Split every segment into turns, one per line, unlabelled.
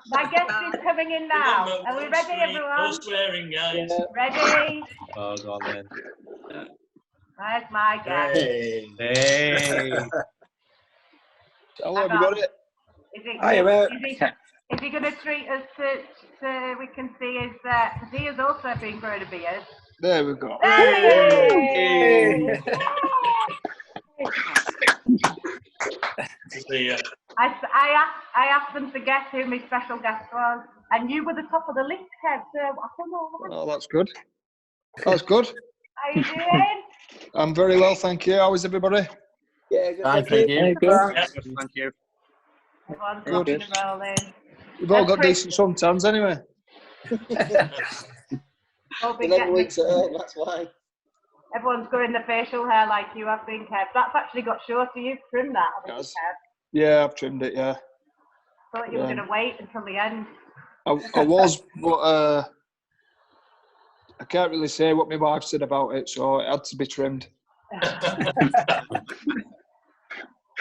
My guest is coming in now. Are we ready, everyone?
No swearing, guys.
Yeah.
Ready?
Oh, go on then.
Where's my guest?
Hey.
Hello, everybody.
Hiya, mate.
Is he going to treat us to we can see his, because he has also been growing a beard.
There we go.
Hey!
See ya.
I asked them to guess who my special guest was, and you were the top of the list, Kev. So I don't know.
Oh, that's good. That's good.
How you doing?
I'm very well, thank you. How is everybody?
Yeah, good.
Fine,
Thank you.
Good.
Thank you.
Everyone's
Good.
rocking and rolling.
We've all got
Chris-
decent suntans anyway.
All been
11
getting
weeks at home, that's why.
Everyone's growing the facial hair like you have been, Kev. That's actually got shorter. You've trimmed that, haven't you,
Yes.
Kev?
Yeah, I've trimmed it, yeah.
Thought you were going to wait until the end.
I was, but I can't really say what my wife said about it, so it had to be trimmed.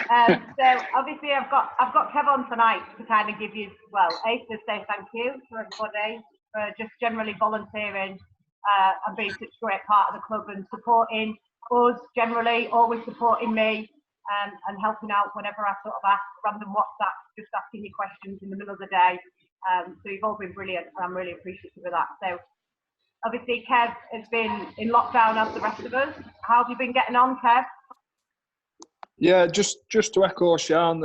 So obviously I've got Kev on tonight to kind of give you, well, A, to say thank you to everybody for just generally volunteering and being such a great part of the club and supporting us generally, always supporting me and helping out whenever I sort of ask random WhatsApp, just asking you questions in the middle of the day. So you've all been brilliant and I'm really appreciative of that. So obviously Kev has been in lockdown as the rest of us. How have you been getting on, Kev?
Yeah, just to echo Sian,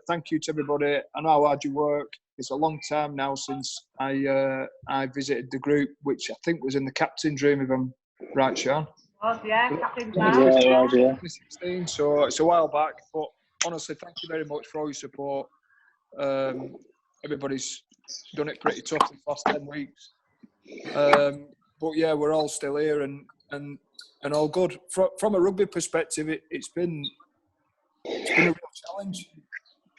thank you to everybody. I know how hard you work. It's a long time now since I visited the group, which I think was in the captain's room, if I'm right, Sian.
Was, yeah, captain's
Yeah,
2016, so it's a while back. But honestly, thank you very much for all your support. Everybody's done it pretty tough the last 10 weeks. But yeah, we're all still here and all good. From a rugby perspective, it's been a real challenge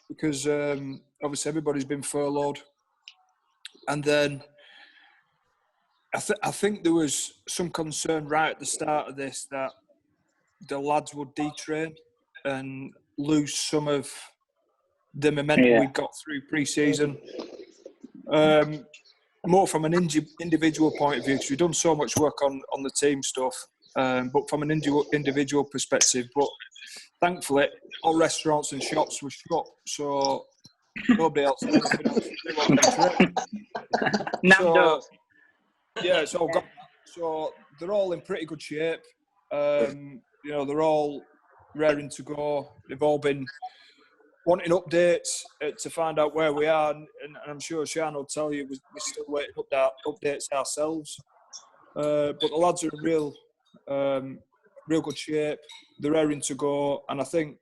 because obviously everybody's been furloughed, and then I think there was some concern right at the start of this that the lads would detrain and lose some of the momentum we got through pre-season. More from an individual point of view, because we've done so much work on the team stuff, but from an individual perspective. But thankfully, all restaurants and shops were shut, so nobody else had anything else to do on the trip. Yeah, it's all got. So they're all in pretty good shape. They're all raring to go. They've all been wanting updates to find out where we are, and I'm sure Sian will tell you we're still waiting updates ourselves. But the lads are in real good shape. They're raring to go, and I think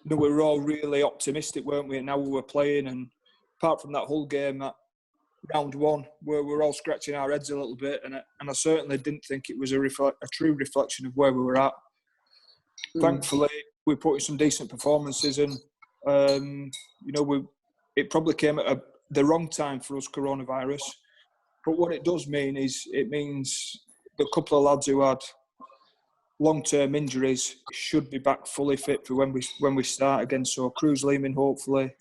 we were all really optimistic, weren't we? And now we were playing, and apart from that whole game, that round one, where we were all scratching our heads a little bit, and I certainly didn't think it was a true reflection of where we were at. Thankfully, we put in some decent performances, and it probably came at the wrong time for us, coronavirus. But what it does mean is it means the couple of lads who had long-term injuries should be back fully fit for when we start again. So Cruz Lehman, hopefully,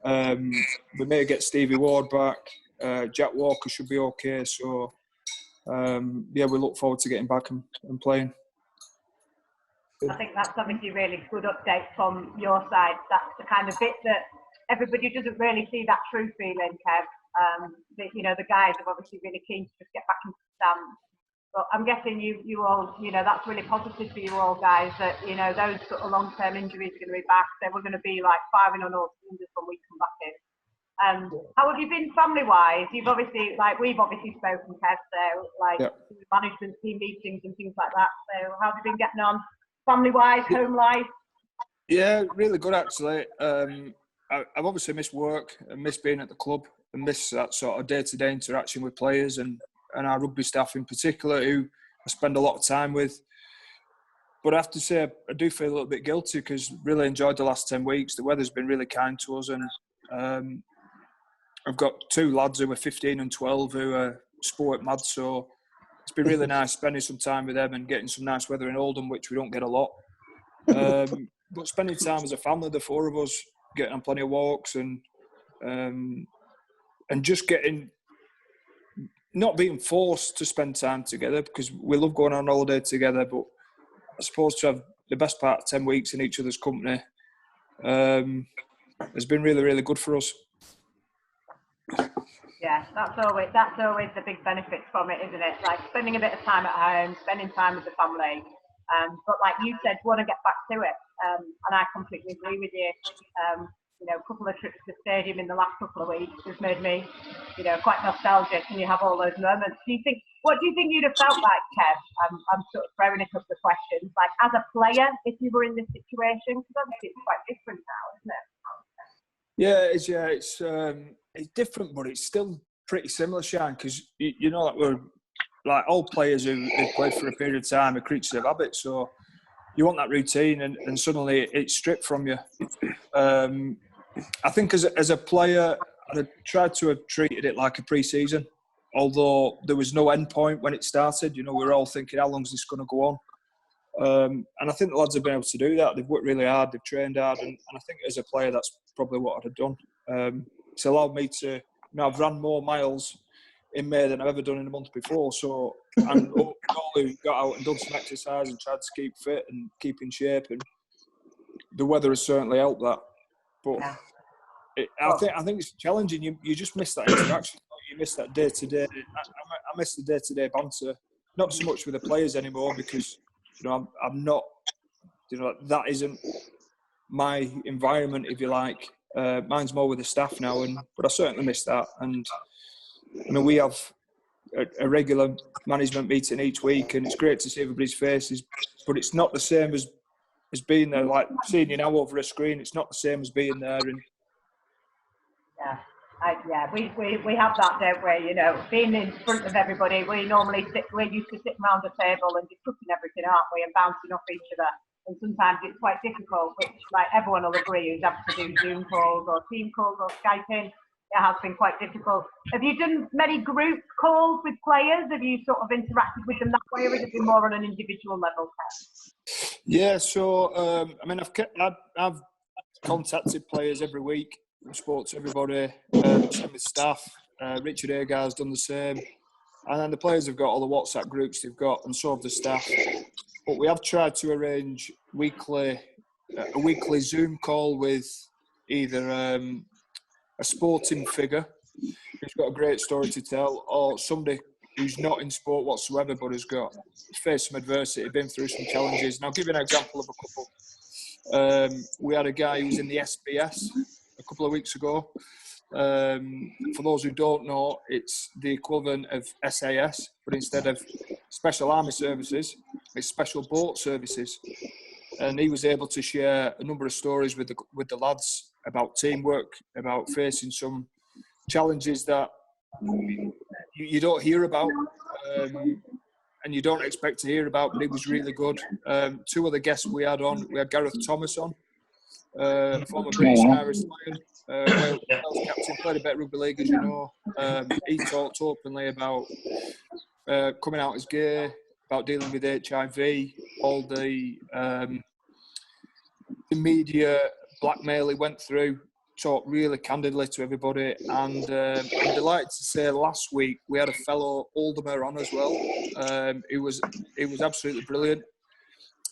we may get Stevie Ward back. Jack Walker should be okay. So we look forward to getting back and playing.
I think that's obviously really good update from your side. That's the kind of bit that everybody doesn't really see, that true feeling, Kev. The guys are obviously really keen to just get back into the stands. But I'm guessing you all, that's really positive for you all guys that, those sort of long-term injuries are going to be back. So we're going to be like firing on all cylinders when we come back in. How have you been family-wise? We've obviously spoken, Kev, so management team meetings and things like that. So how have you been getting on family-wise, home life?
Yeah, really good actually. I've obviously missed work and missed being at the club and missed that sort of day-to-day interaction with players and our rugby staff in particular, who I spend a lot of time with. But I have to say, I do feel a little bit guilty because really enjoyed the last 10 weeks. The weather's been really kind to us, and I've got two lads who are 15 and 12 who are sport mad, so it's been really nice spending some time with them and getting some nice weather in Oldham, which we don't get a lot. But spending time as a family, the four of us, getting on plenty of walks and and just not being forced to spend time together, because we love going on holiday together, but I suppose to have the best part of 10 weeks in each other's company has been really, really good for us.
Yeah, that's always the big benefit from it, isn't it? Like spending a bit of time at home, spending time with the family. But like you said, want to get back to it, and I completely agree with you. A couple of trips to the stadium in the last couple of weeks has made me, quite nostalgic, and you have all those moments. What do you think you'd have felt like, Kev? I'm sort of throwing a couple of questions. Like as a player, if you were in this situation, because obviously it's quite different now, isn't it?
It's different, but it's still pretty similar, Shane, because that we're like all players who played for a period of time are creatures of habit, so you want that routine, and suddenly it's stripped from you. I think as a player, I tried to have treated it like a pre-season, although there was no end point when it started. We were all thinking, how long is this going to go on? And I think the lads have been able to do that. They've worked really hard, they've trained hard, and I think as a player, that's probably what I'd have done. It's allowed me to, I've run more miles in May than I've ever done in a month before. So, and all who got out and done some exercise and tried to keep fit and keep in shape, and the weather has certainly helped that. But I think it's challenging. You just miss that interaction. You miss that day to day. I miss the day to day banter. Not so much with the players anymore, because I'm not. That isn't my environment, if you like. Mine's more with the staff now, but I certainly miss that. And we have a regular management meeting each week, and it's great to see everybody's faces. But it's not the same as being there. Like seeing you now over a screen, it's not the same as being there. And
we have that, don't we? Being in front of everybody, we're used to sitting around the table and discussing everything, aren't we, and bouncing off each other. And sometimes it's quite difficult, which like everyone will agree who's had to do Zoom calls or team calls or Skyping. It has been quite difficult. Have you done many group calls with players? Have you sort of interacted with them that way, or has it been more on an individual level?
Yeah, so I've contacted players every week. I spoke to everybody, same with staff. Richard Agar's done the same. And then the players have got all the WhatsApp groups they've got, and so have the staff. But we have tried to arrange a weekly Zoom call with either a sporting figure who's got a great story to tell, or somebody who's not in sport whatsoever but has faced some adversity, been through some challenges. And I'll give you an example of a couple. We had a guy who was in the SBS a couple of weeks ago. For those who don't know, it's the equivalent of SAS, but instead of Special Army Services, it's Special Boat Services. And he was able to share a number of stories with the lads about teamwork, about facing some challenges that you don't hear about, and you don't expect to hear about, but it was really good. Two other guests we had Gareth Thomas on, former British and Irish Lion, Wales captain, played a bit of rugby league, as you know. He talked openly about coming out as gay, about dealing with HIV, all the media blackmail he went through. Talked really candidly to everybody, and I'm delighted to say last week we had a fellow Aldermer on as well. It was absolutely brilliant.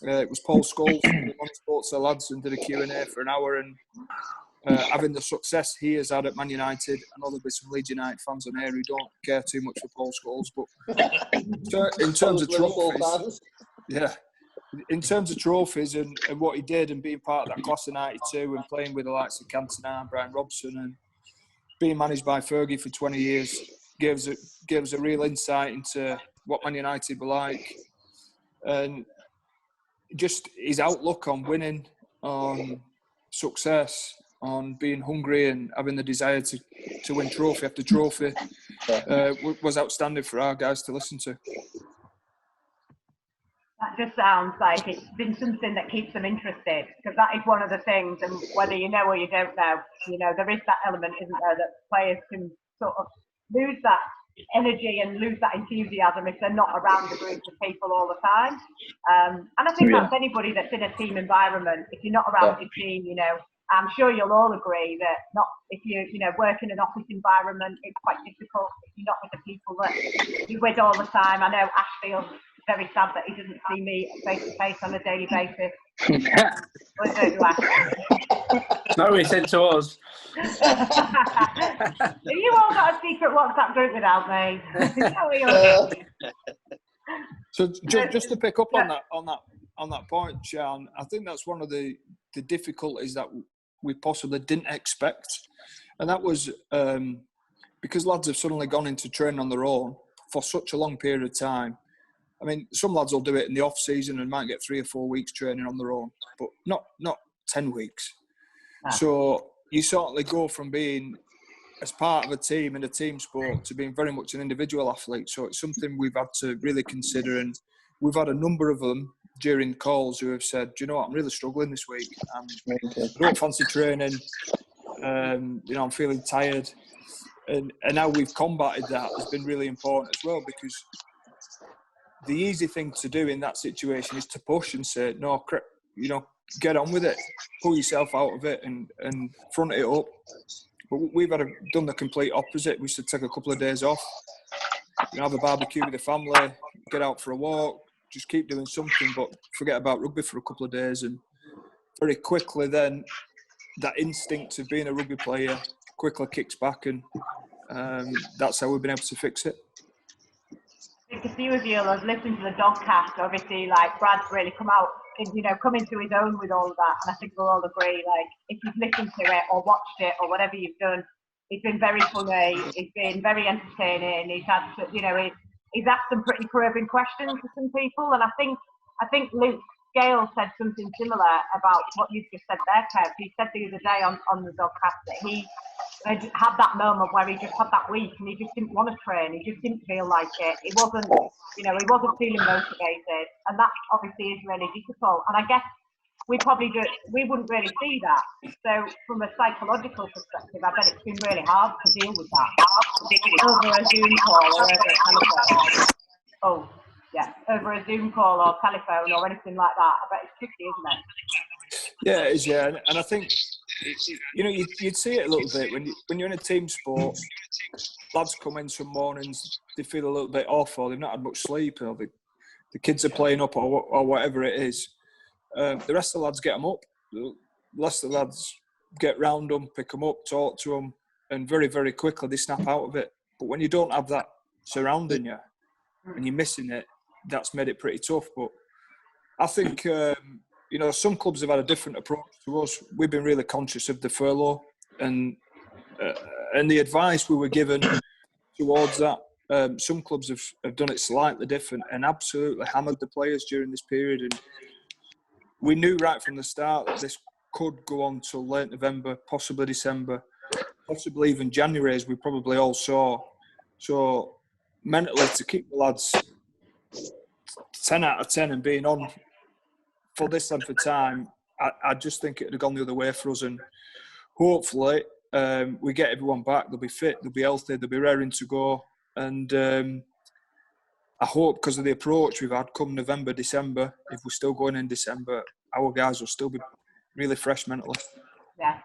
It was Paul Scholes who spoke to the lads and did a Q&A for an hour, and having the success he has had at Man United, I know there'll be some Leeds United fans on here who don't care too much for Paul Scholes, but in terms of trophies, in terms of trophies and what he did, and being part of that class of '92 and playing with the likes of Cantona and Brian Robson and being managed by Fergie for 20 years, gives a real insight into what Man United were like, and just his outlook on winning, on success, on being hungry and having the desire to win trophy after trophy was outstanding for our guys to listen to.
That just sounds like it's been something that keeps them interested, because that is one of the things, and whether you know or you don't know, there is that element, isn't there, that players can sort of lose that energy and lose that enthusiasm if they're not around a group of people all the time. And I think that's anybody that's in a team environment. If you're not around your team, I'm sure you'll all agree that not if you work in an office environment, it's quite difficult if you're not with the people that you're with all the time. I know Ash feels very sad that he doesn't see me face to face on a daily basis. Or don't you, Ash?
No, he sent to us.
Have you all got a secret WhatsApp group without me?
So just to pick up on that point, Sian, I think that's one of the difficulties that we possibly didn't expect, and that was because lads have suddenly gone into training on their own for such a long period of time. I mean, some lads will do it in the off season and might get 3 or 4 weeks training on their own, but not 10 weeks. So you certainly go from being as part of a team in a team sport to being very much an individual athlete. So it's something we've had to really consider, and we've had a number of them during calls who have said, "Do you know what, I'm really struggling this week. I don't fancy training. I'm feeling tired." And how we've combated that has been really important as well, because the easy thing to do in that situation is to push and say, "No, get on with it. Pull yourself out of it and front it up." But we've done the complete opposite. We used to take a couple of days off, have a barbecue with the family, get out for a walk, just keep doing something, but forget about rugby for a couple of days. And very quickly then, that instinct of being a rugby player quickly kicks back, and that's how we've been able to fix it.
I think a few of you have listened to the Dogcast. Obviously, like Brad's really come into his own with all of that, and I think we'll all agree. Like, if you've listened to it or watched it or whatever you've done, it's been very funny. It's been very entertaining. He's had, he's asked some pretty probing questions to some people, and I think Luke Gale said something similar about what you've just said there, Kev. He said the other day on the Dogcast that he had that moment where he just had that week and he just didn't want to train. He just didn't feel like it. He wasn't feeling motivated, and that obviously is really difficult. And I guess we wouldn't really see that. So from a psychological perspective, I bet it's been really hard to deal with that over a Zoom call or over a telephone. Over a Zoom call or telephone or anything like that. I bet it's tricky, isn't it?
Yeah, it is. Yeah, and I think you'd see it a little bit when you're in a team sport. Lads come in some mornings, they feel a little bit off, or they've not had much sleep, or the kids are playing up, or whatever it is. The rest of the lads get them up. The rest of the lads get round them, pick them up, talk to them, and very, very quickly they snap out of it. But when you don't have that surrounding you and you're missing it, that's made it pretty tough. But I think some clubs have had a different approach to us. We've been really conscious of the furlough and the advice we were given towards that. Some clubs have done it slightly different and absolutely hammered the players during this period. And we knew right from the start that this could go on till late November, possibly December, possibly even January, as we probably all saw. So mentally, to keep the lads 10 out of 10 and being on for this length of time, I just think it would have gone the other way for us. And hopefully we get everyone back. They'll be fit, they'll be healthy, they'll be raring to go. And I hope, because of the approach we've had, come November, December, if we're still going in December, our guys will still be really fresh mentally. Yeah.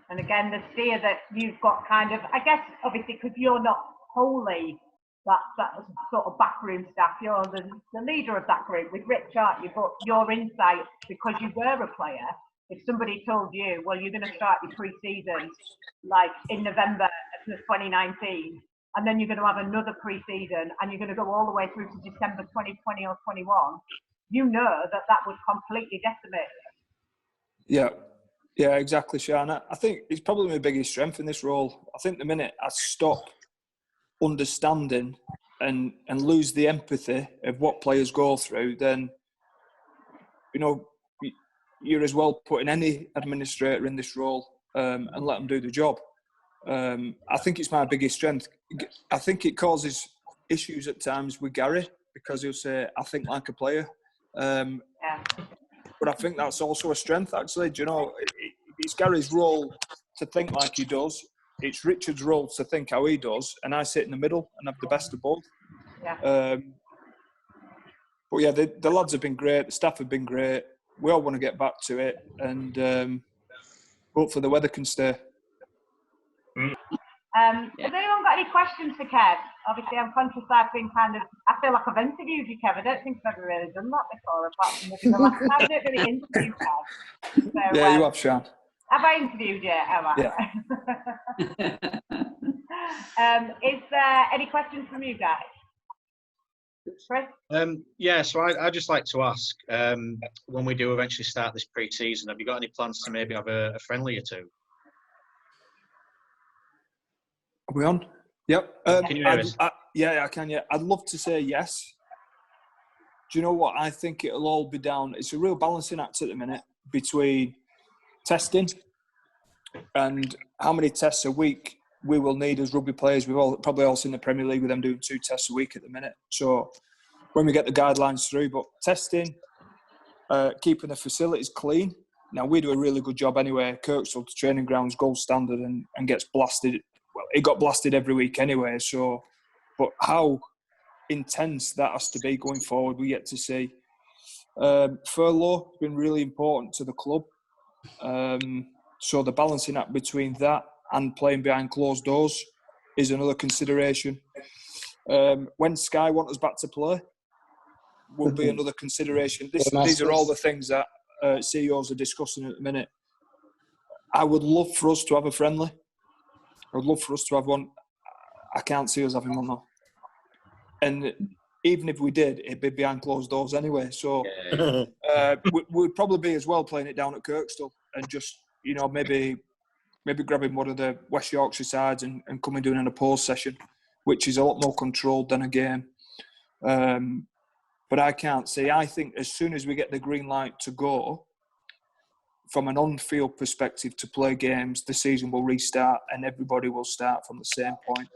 And again, the steer that you've got kind of, I guess, obviously, because you're not wholly that sort of backroom staff, you're the leader of that group with Rich, aren't you? But your insight, because you were a player, if somebody told you, well, you're going to start your pre-season like in November of 2019, and then you're going to have another pre-season, and you're going to go all the way through to December 2020 or 21, you know that would completely decimate.
Yeah, exactly, Shana. I think it's probably my biggest strength in this role. I think the minute I stop understanding and lose the empathy of what players go through, then, you're as well putting any administrator in this role and let them do the job. I think it's my biggest strength. I think it causes issues at times with Gary, because he'll say, I think like a player. But I think that's also a strength, actually. It's Gary's role to think like he does. It's Richard's role to think how he does. And I sit in the middle and have the best of both. Yeah. But yeah, the lads have been great. The staff have been great. We all want to get back to it. And hopefully the weather can stay.
Has anyone got any questions for Kev? Obviously, I'm conscious I've been I feel like I've interviewed you, Kev. I don't think I've ever really done that before, apart from maybe the last time. I don't really interview Kev. So,
Yeah, you have, Sean.
Have I interviewed you? Have I?
Yeah.
Is there any questions from you guys? Chris?
Yeah, so I'd just like to ask, when we do eventually start this pre-season, have you got any plans to maybe have a friendly or two?
Are we on? Yep.
Can you hear us?
Yeah, I can. Yeah, I'd love to say yes. Do you know what? I think it'll all be down. It's a real balancing act at the minute between testing and how many tests a week we will need as rugby players. We've probably all seen the Premier League with them doing 2 tests a week at the minute. So when we get the guidelines through, but testing, keeping the facilities clean. Now, we do a really good job anyway. Kirkstall, the training ground's gold standard and gets blasted. Well, it got blasted every week anyway. So, but how intense that has to be going forward, we get to see. Furlough has been really important to the club. So the balancing act between that and playing behind closed doors is another consideration. When Sky want us back to play will be another consideration. These are all the things that CEOs are discussing at the minute. I would love for us to have a friendly. I would love for us to have one. I can't see us having one though. And even if we did, it'd be behind closed doors anyway. So we'd probably be as well playing it down at Kirkstall and just, maybe grabbing one of the West Yorkshire sides and coming doing an opposed session, which is a lot more controlled than a game. But I can't see. I think as soon as we get the green light to go, from an on-field perspective to play games, the season will restart and everybody will start from the same point.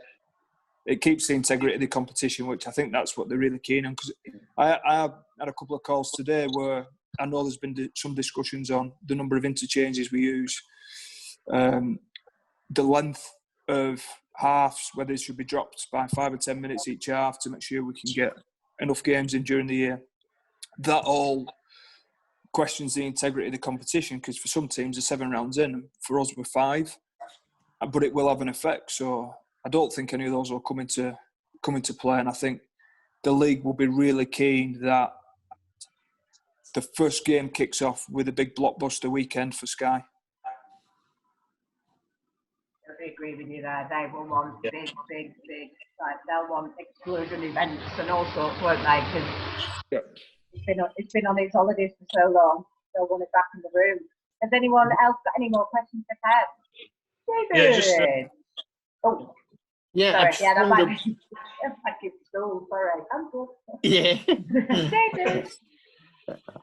It keeps the integrity of the competition, which I think that's what they're really keen on. Because I had a couple of calls today where I know there's been some discussions on the number of interchanges we use, the length of halves, whether it should be dropped by 5 or 10 minutes each half to make sure we can get enough games in during the year. That all questions the integrity of the competition, because for some teams, they're 7 rounds in, and for us, we're 5. But it will have an effect. So I don't think any of those will come into play. And I think the league will be really keen that the first game kicks off with a big blockbuster weekend for Sky.
I agree with you there. They will want big, like they'll want exclusion events and all sorts, won't they? Because it's been on its holidays for so long. They'll want it back in the room. Has anyone else got any more questions for Kev? David.
Yeah,
sorry. That might be like it's school. Sorry, I'm good.
Yeah.
David.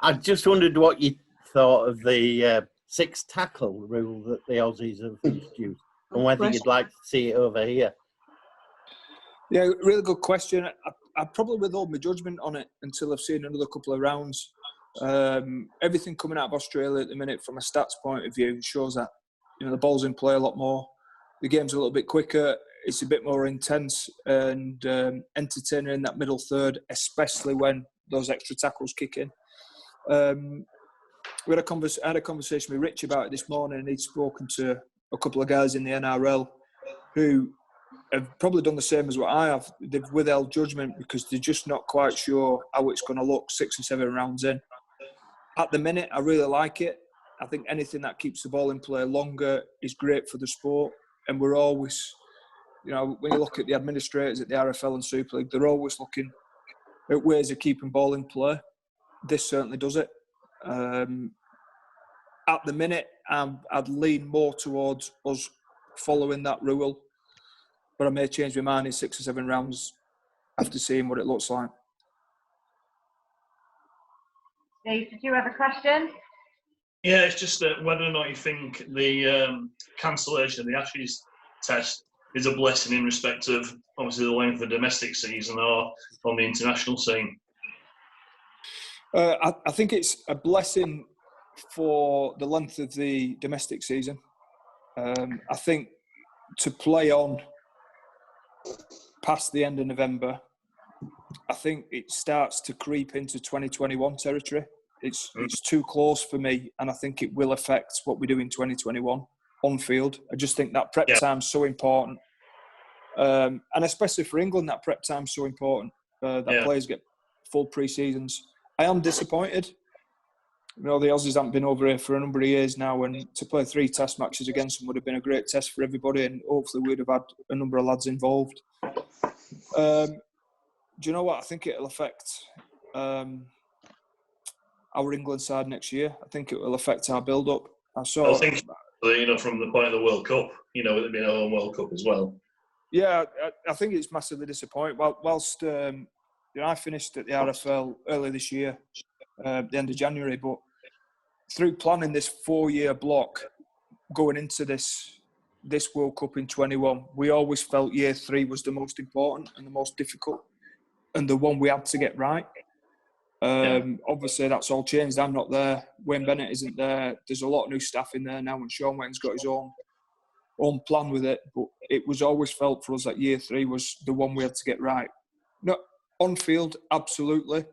I just wondered what you thought of the 6 tackle rule that the Aussies have introduced, and whether you'd like to see it over here.
Yeah, really good question. I probably withhold my judgment on it until I've seen another couple of rounds. Everything coming out of Australia at the minute, from a stats point of view, shows that the ball's in play a lot more. The game's a little bit quicker. It's a bit more intense and entertaining in that middle third, especially when those extra tackles kick in. I had a conversation with Rich about it this morning, and he'd spoken to a couple of guys in the NRL who have probably done the same as what I have. They've withheld judgment because they're just not quite sure how it's going to look 6 or 7 rounds in. At the minute, I really like it. I think anything that keeps the ball in play longer is great for the sport. And we're always, when you look at the administrators at the RFL and Super League, they're always looking at ways of keeping ball in play. This certainly does it. At the minute, I'd lean more towards us following that rule, but I may change my mind in 6 or 7 rounds after seeing what it looks like.
Steve, did you have a question?
Yeah, it's just that whether or not you think the cancellation of the Ashes test is a blessing in respect of obviously the length of the domestic season or on the international scene.
I think it's a blessing for the length of the domestic season. I think to play on past the end of November, I think it starts to creep into 2021 territory It's too close for me, and I think it will affect what we do in 2021 on field. I just think that prep time's so important, and especially for England, that prep time's so important. That players get full pre-seasons. I am disappointed. You know, the Aussies haven't been over here for a number of years now, and to play 3 test matches against them would have been a great test for everybody, and hopefully we'd have had a number of lads involved. Do you know what? I think it'll affect our England side next year. I think it will affect our build-up.
I think, you know, from the point of the World Cup, you know, it'll be our own World Cup as well.
Yeah, I think it's massively disappointing. Whilst you know, I finished at the RFL early this year, the end of January, but through planning this 4-year block going into this World Cup in 21, we always felt year 3 was the most important and the most difficult, and the one we had to get right. Obviously, that's all changed. I'm not there. Wayne Bennett isn't there. There's a lot of new staff in there now, and Sean Wayne's got his own plan with it. But it was always felt for us that year 3 was the one we had to get right. No, on field, absolutely,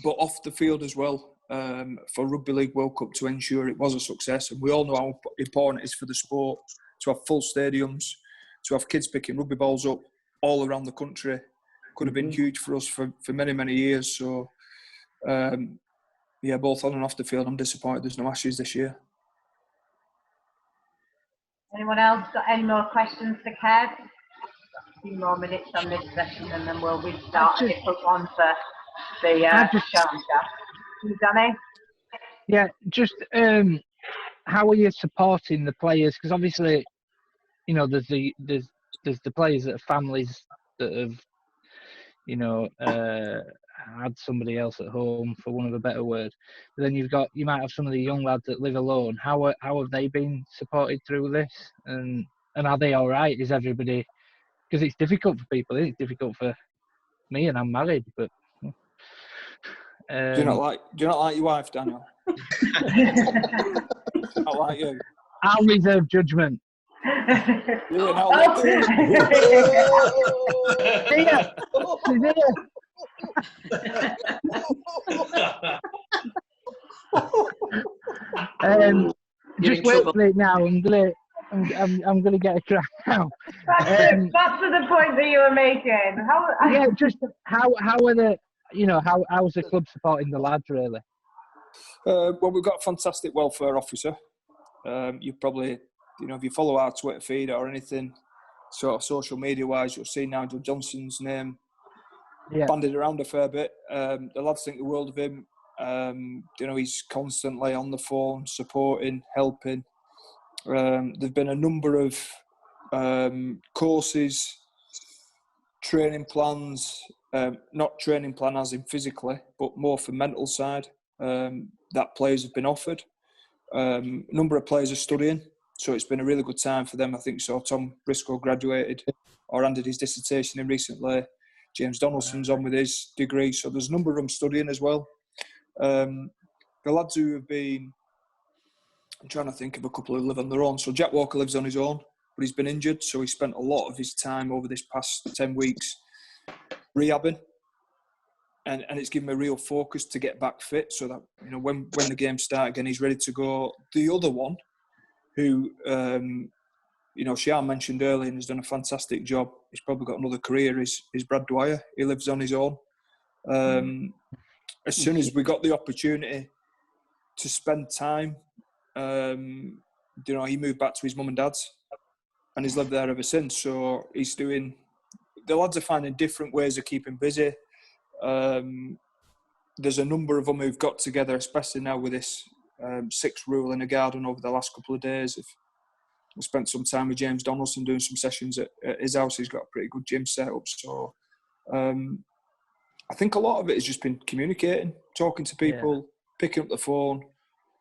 but off the field as well. For Rugby League World Cup to ensure it was a success, and we all know how important it is for the sport to have full stadiums, to have kids picking rugby balls up all around the country. Could have been huge for us for many years. So both on and off the field, I'm disappointed there's no Ashes this year.
Anyone else got any more questions for Kev? A few more minutes on this session, and then we'll restart a different one for the challenge. Danny?
Yeah, just how are you supporting the players? Because obviously, you know, there's the players that have families that have, you know, had somebody else at home, for want of a better word. But then you might have some of the young lads that live alone. How have they been supported through this? And are they all right? Is everybody? Because it's difficult for people. It's difficult for me, and I'm married, but.
Do you not like your wife, Daniel? Not like you.
I'll reserve judgment. Just wait for it now. I'm gonna get a crack now.
That's the point that you were making.
How are the, you know, how's the club supporting the lads, really?
Well, we've got a fantastic welfare officer. You probably, you know, if you follow our Twitter feed or anything sort of social media-wise, you'll see Nigel Johnson's name bandied around a fair bit. The lads think the world of him. You know, he's constantly on the phone, supporting, helping. There've been a number of courses, training plans, not training plan as in physically, but more for mental side, that players have been offered. A number of players are studying, so it's been a really good time for them. I think so. Tom Briscoe graduated or handed his dissertation in recently. James Donaldson's on with his degree, so there's a number of them studying as well. The lads who have been, I'm trying to think of a couple who live on their own. So Jack Walker lives on his own, but he's been injured, so he spent a lot of his time over this past 10 weeks rehabbing, and it's given him a real focus to get back fit, so that, you know, when the games start again, he's ready to go. The other one, who you know, Sian mentioned earlier and has done a fantastic job, he's probably got another career, is Brad Dwyer. He lives on his own. As soon as we got the opportunity to spend time, you know, he moved back to his mum and dad's, and he's lived there ever since. So he's doing. The lads are finding different ways of keeping busy. There's a number of them who've got together, especially now with this 6 rule in the garden over the last couple of days. I've spent some time with James Donaldson doing some sessions at his house. He's got a pretty good gym set up. So I think a lot of it has just been communicating, talking to people, picking up the phone,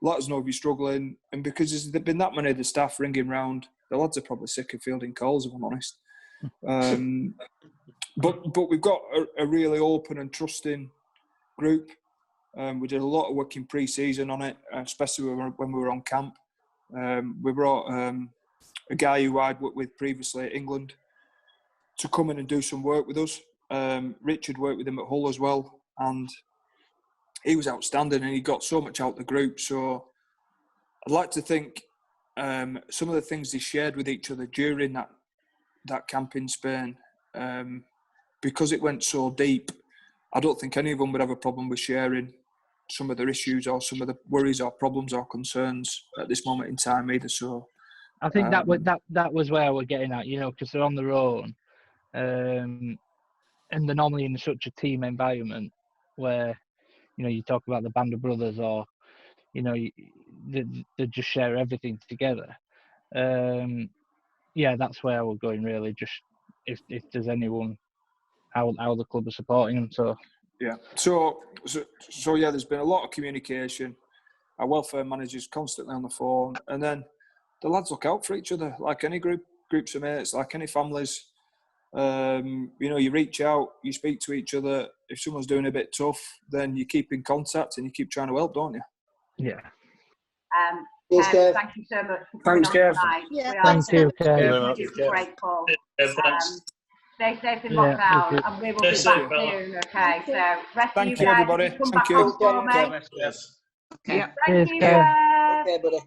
let us know if you're struggling. And because there's been that many of the staff ringing round, the lads are probably sick of fielding calls, if I'm honest. But we've got a really open and trusting group. We did a lot of work in pre-season on it, especially when we were on camp. We brought a guy who I'd worked with previously at England to come in and do some work with us. Richard worked with him at Hull as well, and he was outstanding, and he got so much out of the group. So I'd like to think some of the things they shared with each other during that camp in Spain, because it went so deep, I don't think any of them would have a problem with sharing some of their issues or some of the worries or problems or concerns at this moment in time either. So
I think that was where we're getting at, you know, because they're on their own, and they're normally in such a team environment where, you know, you talk about the band of brothers, or, you know, they just share everything together. Yeah, that's where we're going really. Just if there's anyone, how the club are supporting them. So
yeah, so yeah, there's been a lot of communication. Our welfare manager's constantly on the phone, and then the lads look out for each other like any groups of mates, like any families. You know, you reach out, you speak to each other. If someone's doing a bit tough, then you keep in contact and you keep trying to help, don't you?
yeah.
Yes, Kev.
Thank you so much for coming
Thanks,
on
Kev.
tonight.
Yeah,
We are
Thank you, Kev.
really grateful.
Thanks.
Stay safe in
Yeah,
lockdown,
thank you.
and we will
Stay
be
safe,
back
fella.
soon. Okay, so rest of
Thank
you
you,
guys,
everybody.
if you come
Thank
back
you.
on for me.
Yes.
Okay.
Thank
Cheers,
you.
Kev.
Okay, buddy.